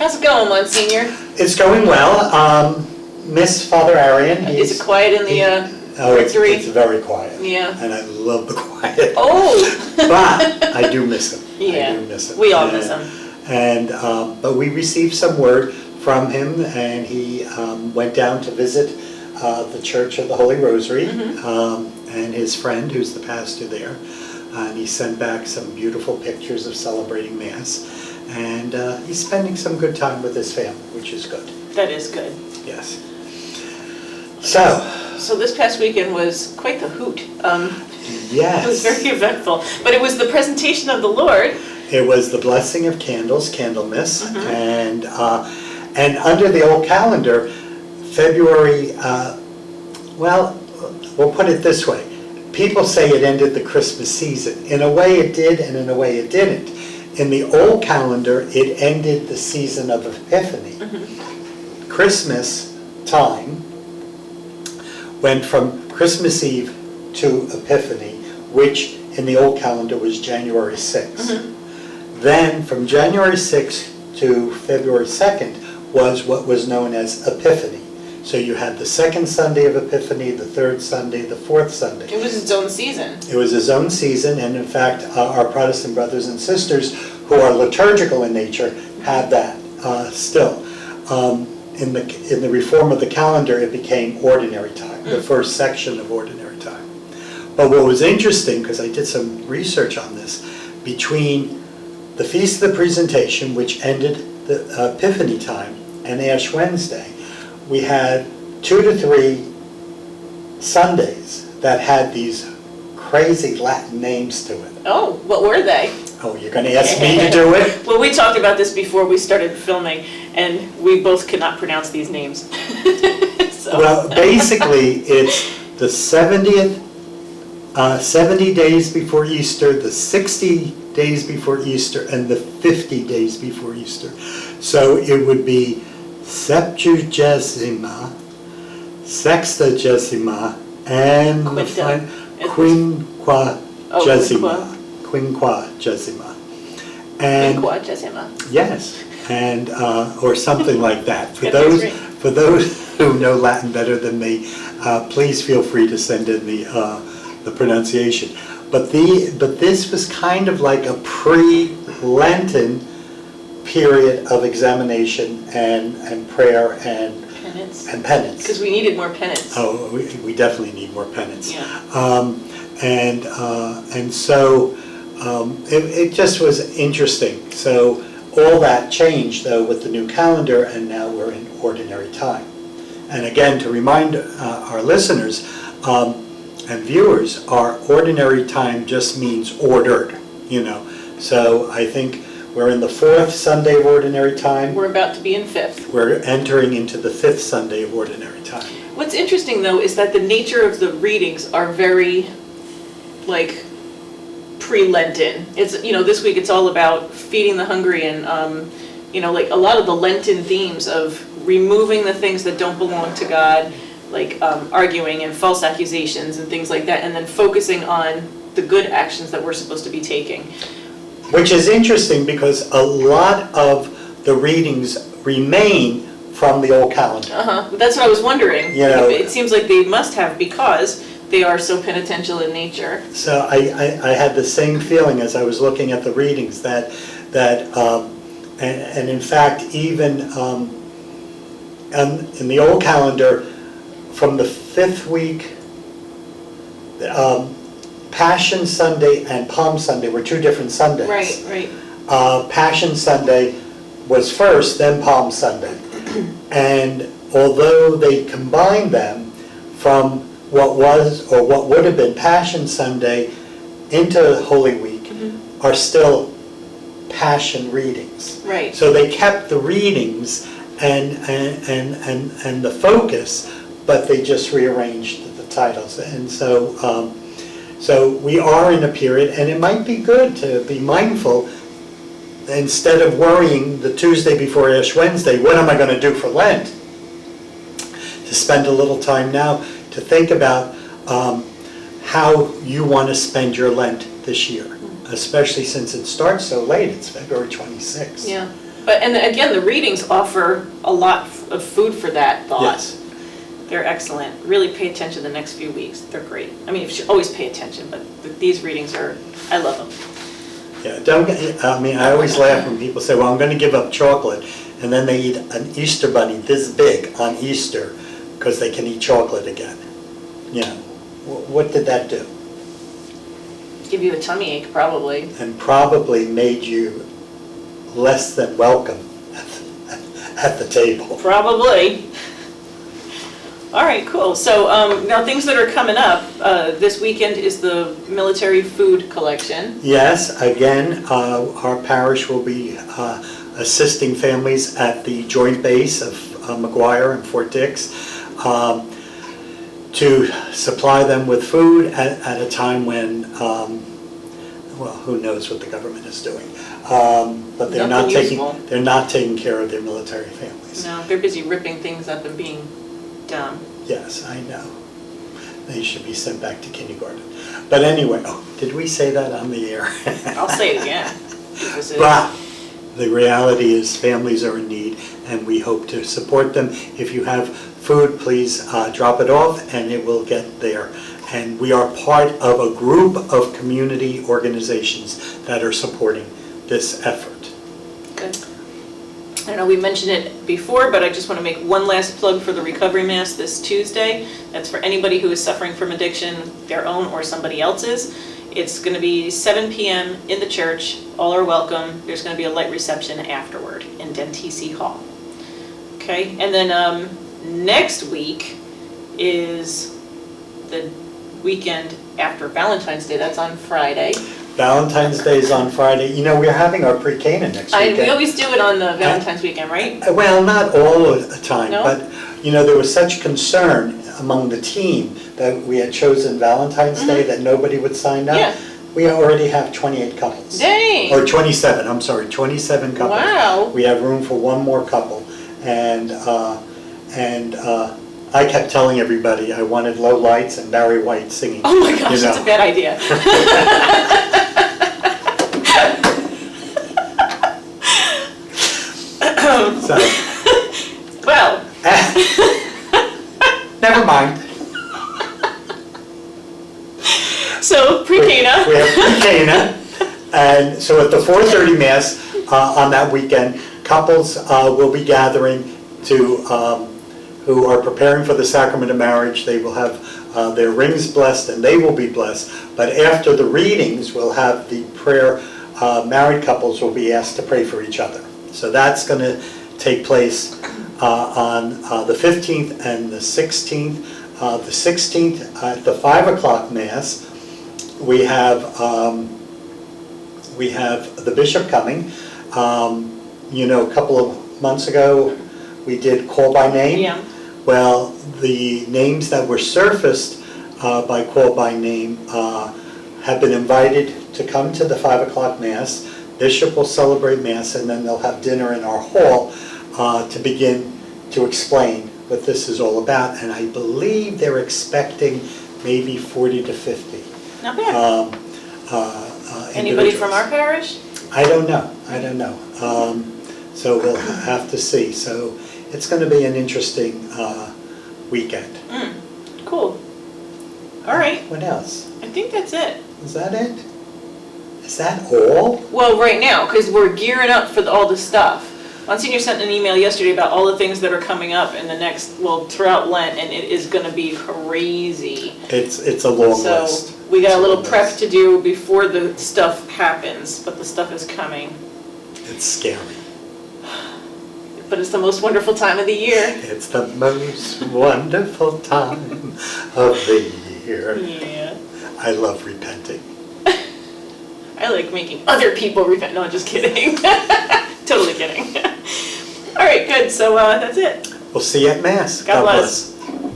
How's it going, Monsignor? It's going well. Miss Father Arian. Is it quiet in the rectory? It's very quiet. Yeah. And I love the quiet. Oh! But I do miss him. Yeah. I do miss him. We all miss him. And but we received some word from him, and he went down to visit the Church of the Holy Rosary, and his friend, who's the pastor there, and he sent back some beautiful pictures of celebrating Mass, and he's spending some good time with his family, which is good. That is good. Yes. So this past weekend was quite the hoot. yes. It was very eventful, but it was the presentation of the Lord. It was the blessing of candles, Candlemas, and under the old calendar, February. Well, we'll put it this way: people say it ended the Christmas season. In a way, it did, and in a way, it didn't. In the old calendar, it ended the season of Epiphany. Christmas time went from Christmas Eve to Epiphany, which in the old calendar was January 6th. Then from January 6th to February 2nd was what was known as Epiphany. So you had the second Sunday of Epiphany, the third Sunday, the fourth Sunday. It was its own season. It was its own season, and in fact, our Protestant brothers and sisters who are liturgical in nature have that still. In the reform of the calendar, it became ordinary time, the first section of ordinary time. But what was interesting, because I did some research on this, between the Feast of the Presentation, which ended the Epiphany time, and Ash Wednesday, we had 2 to 3 Sundays that had these crazy Latin names to it. Oh, what were they? Oh, you're going to ask me to do it? Well, we talked about this before we started filming, and we both could not pronounce these names. So. Well, basically, it's the 70th, 70 days before Easter, the 60 days before Easter, and the 50 days before Easter. So it would be Septuagesima, Sextagesima, and Quinquagesima. Quinquagesima. And Quinquagesima. yes, and or something like that. For Get those who know Latin better than me, please feel free to send in the pronunciation. But this was kind of like a pre-Lenten period of examination and prayer and penance. Because we needed more penance. Oh, we definitely need more penance. Yeah. And so it just was interesting. So all that changed though with the new calendar, and now we're in ordinary time. And again, to remind our listeners and viewers, our ordinary time just means ordered, So I think we're in the 4th Sunday of ordinary time. We're about to be in 5th. We're entering into the 5th Sunday of ordinary time. What's interesting though is that the nature of the readings are very like pre-Lenten. It's this week it's all about feeding the hungry and like a lot of the Lenten themes of removing the things that don't belong to God, like arguing and false accusations and things like that, and then focusing on the good actions that we're supposed to be taking. Which is interesting because a lot of the readings remain from the old calendar. That's what I was wondering. It seems like they must have, because they are so penitential in nature. So I had the same feeling as I was looking at the readings that and in fact even in the old calendar from the 5th week, Passion Sunday and Palm Sunday were 2 different Sundays. Right. Passion Sunday was first, then Palm Sunday. And although they combined them from what was or what would have been Passion Sunday into Holy Week, are still Passion readings. Right. So they kept the readings and the focus, but they just rearranged the titles. And so we are in a period, and it might be good to be mindful, instead of worrying the Tuesday before Ash Wednesday, what am I going to do for Lent? To spend a little time now to think about how you want to spend your Lent this year, especially since it starts so late. It's February 26th. Yeah. But, and again, the readings offer a lot of food for that thought. Yes. They're excellent. Really pay attention the next few weeks. They're great. I mean, you should always pay attention, but these readings are, I love them. Yeah, I always laugh when people say, well, I'm going to give up chocolate, and then they eat an Easter bunny this big on Easter because they can eat chocolate again. You know, what did that do? Give you a tummy ache, probably. And probably made you less than welcome at the table. Probably. All right, cool. So now things that are coming up, this weekend is the military food collection. Yes, again, our parish will be assisting families at the joint base of Msgr and Fort Dix to supply them with food at a time when, well, who knows what the government is doing. But they're not taking care of their military families. No, they're busy ripping things up and being dumb. Yes, I know. They should be sent back to kindergarten. But anyway, did we say that on the air? I'll say it again. But the reality is families are in need and we hope to support them. If you have food, please drop it off and it will get there. And we are part of a group of community organizations that are supporting this effort. Good. I know we mentioned it before, but I just want to make one last plug for the Recovery Mass this Tuesday. That's for anybody who is suffering from addiction, their own or somebody else's. It's going to be 7 p.m. in the church. All are welcome. There's going to be a light reception afterward in Dentisi Hall. Okay, and then next week is the weekend after Valentine's Day. That's on Friday. Valentine's Day is on Friday. You know, we're having our pre-Cana next weekend. We always do it on the Valentine's weekend, right? Well, not all the time, No? but, you know, there was such concern among the team that we had chosen Valentine's Day that nobody would sign up. Yeah. We already have 28 couples. Dang! Or 27, I'm sorry, 27 couples. Wow. We have room for one more couple. And I kept telling everybody I wanted Low Lights and Barry White singing. Oh my gosh, that's a bad idea. So, Well. never mind. So, pre-Cana. We have pre-Cana, and so at the 4:30 Mass on that weekend, couples will be gathering to, who are preparing for the sacrament of marriage. They will have their rings blessed and they will be blessed. But after the readings, we'll have the prayer, married couples will be asked to pray for each other. So that's going to take place on the 15th and the 16th. The 16th at the 5 o'clock Mass, we have the bishop coming. You know, a couple of months ago, we did call by name. Yeah. Well, the names that were surfaced by call by name have been invited to come to the 5 o'clock Mass. Bishop will celebrate Mass, and then they'll have dinner in our hall to begin to explain what this is all about. And I believe they're expecting maybe 40 to 50. Not bad. Anybody from our parish? I don't know. So we'll have to see. So it's going to be an interesting weekend. Cool. All right. What else? I think that's it. Is that it? Is that all? Well, right now, because we're gearing up for all the stuff. Monsignor sent an email yesterday about all the things that are coming up in the next, well, throughout Lent, and it is going to be crazy. It's a long list. So we got a little prep to do before the stuff happens, but the stuff is coming. It's scary. But it's the most wonderful time of the year. It's the most wonderful time of the year. Yeah. I love repenting. I like making other people repent. No, just kidding. Totally kidding. All right, good. So that's it. We'll see you at Mass. God bless.